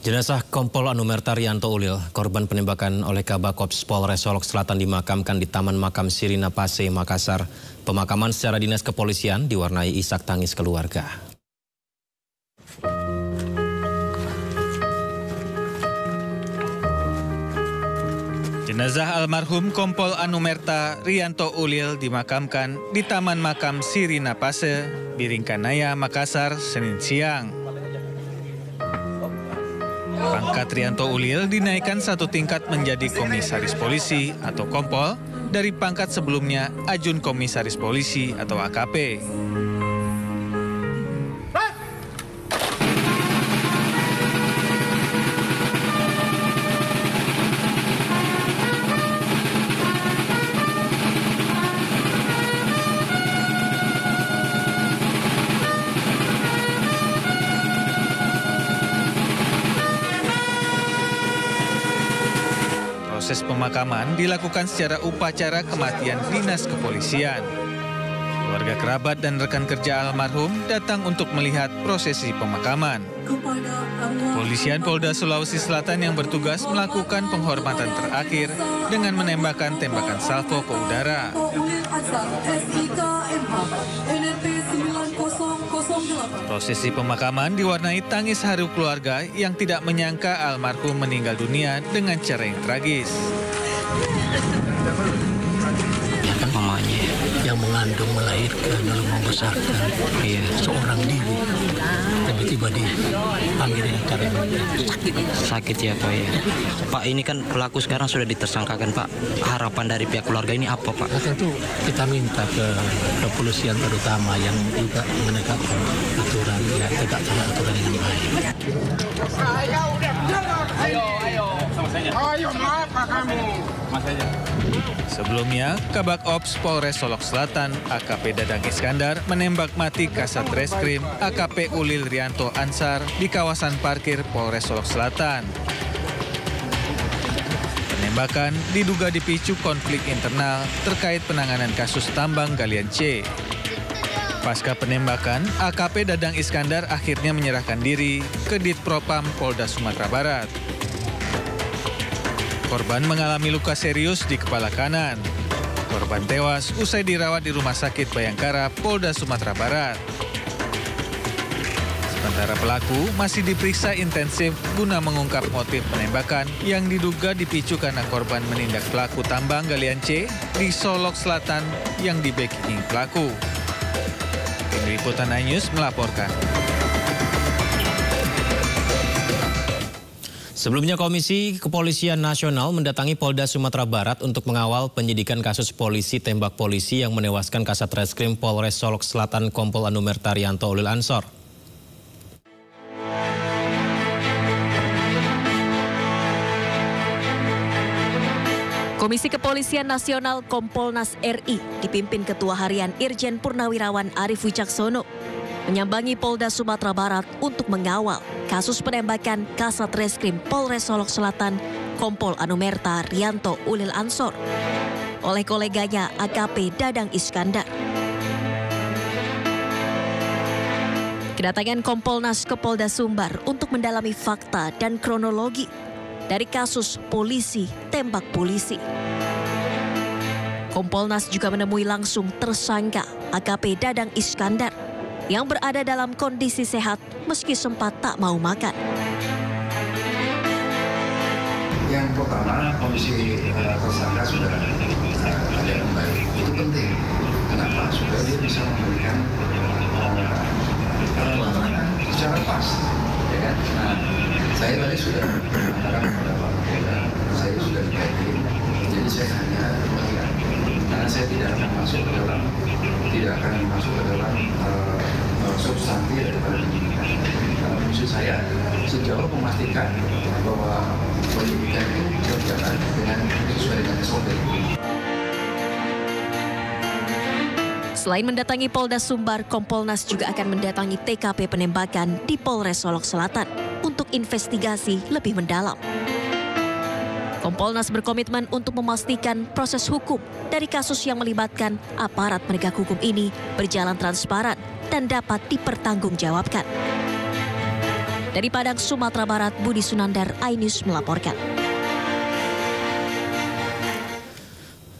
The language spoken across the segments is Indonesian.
Jenazah Kompol Anumerta Rianto Ulil, korban penembakan oleh Kabakops Polres Solok Selatan dimakamkan di Taman Makam Sirina Pase, Makassar. Pemakaman secara dinas kepolisian diwarnai isak tangis keluarga. Jenazah almarhum Kompol Anumerta Rianto Ulil dimakamkan di Taman Makam Sirina Pase, Biringkanaya, Makassar, Senin siang. Pangkat Rianto Ulil dinaikkan satu tingkat menjadi komisaris polisi atau Kompol dari pangkat sebelumnya Ajun Komisaris Polisi atau AKP. Proses pemakaman dilakukan secara upacara kematian dinas kepolisian. Keluarga kerabat dan rekan kerja almarhum datang untuk melihat prosesi pemakaman. Kepolisian Polda Sulawesi Selatan yang bertugas melakukan penghormatan terakhir dengan menembakkan tembakan salvo ke udara. Prosesi pemakaman diwarnai tangis haru keluarga yang tidak menyangka almarhum meninggal dunia dengan cara yang tragis. Ya kan mamanya yang mengandung, melahirkan, lalu membesarkan seorang diri. Tiba-tiba dipanggil dengan cara yang sakit ya Pak ya. Pak, ini kan pelaku sekarang sudah ditersangkakan Pak. Harapan dari pihak keluarga ini apa Pak? Tentu kita minta ke kepolisian terutama yang juga menegakkan aturan, ya tegakkan aturan yang baik. Ayo apa kamu? Sebelumnya, Kabak Ops Polres Solok Selatan AKP Dadang Iskandar menembak mati Kasat Reskrim AKP Ulil Rianto Ansar di kawasan parkir Polres Solok Selatan. Penembakan diduga dipicu konflik internal terkait penanganan kasus tambang galian C. Pasca penembakan, AKP Dadang Iskandar akhirnya menyerahkan diri ke Ditpropam Polda Sumatera Barat. Korban mengalami luka serius di kepala kanan. Korban tewas usai dirawat di Rumah Sakit Bayangkara, Polda Sumatera Barat. Sementara pelaku masih diperiksa intensif guna mengungkap motif penembakan yang diduga dipicu karena korban menindak pelaku tambang galian C di Solok Selatan yang di-backing pelaku. Tim Liputan iNews melaporkan. Sebelumnya, Komisi Kepolisian Nasional mendatangi Polda Sumatera Barat untuk mengawal penyidikan kasus polisi tembak polisi yang menewaskan Kasat Reskrim Polres Solok Selatan Kompol Anumerta Rianto Ulil Ansor. Komisi Kepolisian Nasional Kompolnas RI dipimpin Ketua Harian Irjen Purnawirawan Arief Wicaksono menyambangi Polda Sumatera Barat untuk mengawal kasus penembakan Kasat Reskrim Polres Solok Selatan Kompol Anumerta Rianto Ulil Ansor oleh koleganya AKP Dadang Iskandar. Kedatangan Kompolnas ke Polda Sumbar untuk mendalami fakta dan kronologi dari kasus polisi tembak polisi. Kompolnas juga menemui langsung tersangka AKP Dadang Iskandar yang berada dalam kondisi sehat meski sempat tak mau makan. Yang pertama, kondisi tersangka sudah ada yang baik. Itu penting. Kenapa? Supaya dia bisa memberikan pertolongan secara pas. Ya kan? Nah, saya tadi sudah mengatakan kepada Pak Kapolda, saya sudah dikaitkan. Jadi saya hanya melihat. Karena saya tidak akan masuk ke dalam substansi daripada penyidikan. Karena maksud saya sejauh memastikan bahwa penyidikan itu berjalan dengan sesuai dengan SOP. Selain mendatangi Polda Sumbar, Kompolnas juga akan mendatangi TKP penembakan di Polres Solok Selatan untuk investigasi lebih mendalam. Kompolnas berkomitmen untuk memastikan proses hukum dari kasus yang melibatkan aparat penegak hukum ini berjalan transparan dan dapat dipertanggungjawabkan. Dari Padang, Sumatera Barat, Budi Sunandar, iNews melaporkan.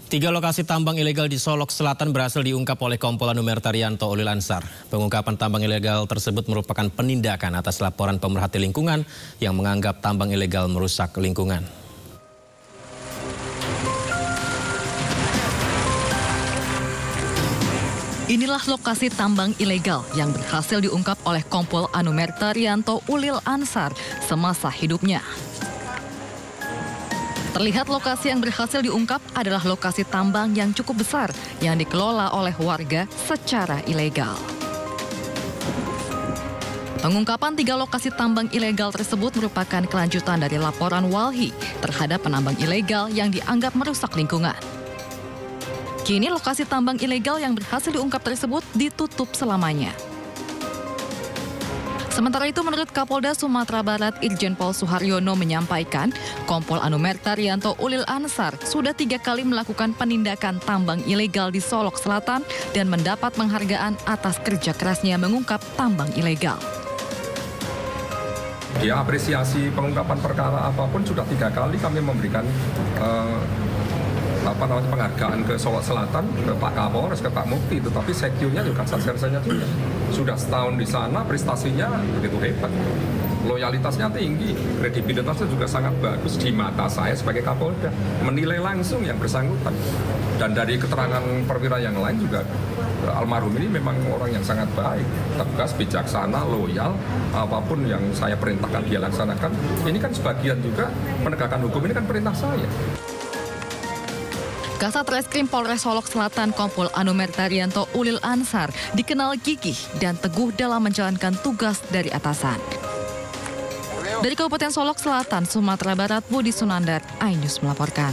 3 lokasi tambang ilegal di Solok Selatan berhasil diungkap oleh Kompol Anumerta Taryanto Ulil Ansar. Pengungkapan tambang ilegal tersebut merupakan penindakan atas laporan pemerhati lingkungan yang menganggap tambang ilegal merusak lingkungan. Inilah lokasi tambang ilegal yang berhasil diungkap oleh Kompol Anumerta Taryanto Ulil Ansar semasa hidupnya. Terlihat lokasi yang berhasil diungkap adalah lokasi tambang yang cukup besar yang dikelola oleh warga secara ilegal. Pengungkapan 3 lokasi tambang ilegal tersebut merupakan kelanjutan dari laporan Walhi terhadap penambang ilegal yang dianggap merusak lingkungan. Kini lokasi tambang ilegal yang berhasil diungkap tersebut ditutup selamanya. Sementara itu, menurut Kapolda Sumatera Barat Irjen Pol Suharyono menyampaikan, Kompol Anumerta Taryanto Ulil Ansar sudah 3 kali melakukan penindakan tambang ilegal di Solok Selatan dan mendapat penghargaan atas kerja kerasnya mengungkap tambang ilegal. Dia apresiasi pengungkapan perkara apapun sudah 3 kali kami memberikan penghargaan ke Solok Selatan, ke Pak Kapolres, ke Pak Mufti, tetapi sekjunya juga sersernya juga. Sudah setahun di sana, prestasinya begitu hebat. Loyalitasnya tinggi, kredibilitasnya juga sangat bagus di mata saya sebagai Kapolda. Menilai langsung yang bersangkutan. Dan dari keterangan perwira yang lain juga, almarhum ini memang orang yang sangat baik, tegas, bijaksana, loyal, apapun yang saya perintahkan dia laksanakan. Ini kan sebagian juga penegakan hukum ini kan perintah saya. Kasat Reskrim Polres Solok Selatan Kompol Anumerta Taryanto Ulil Ansar dikenal gigih dan teguh dalam menjalankan tugas dari atasan. Dari Kabupaten Solok Selatan, Sumatera Barat, Budi Sunandar, iNews melaporkan.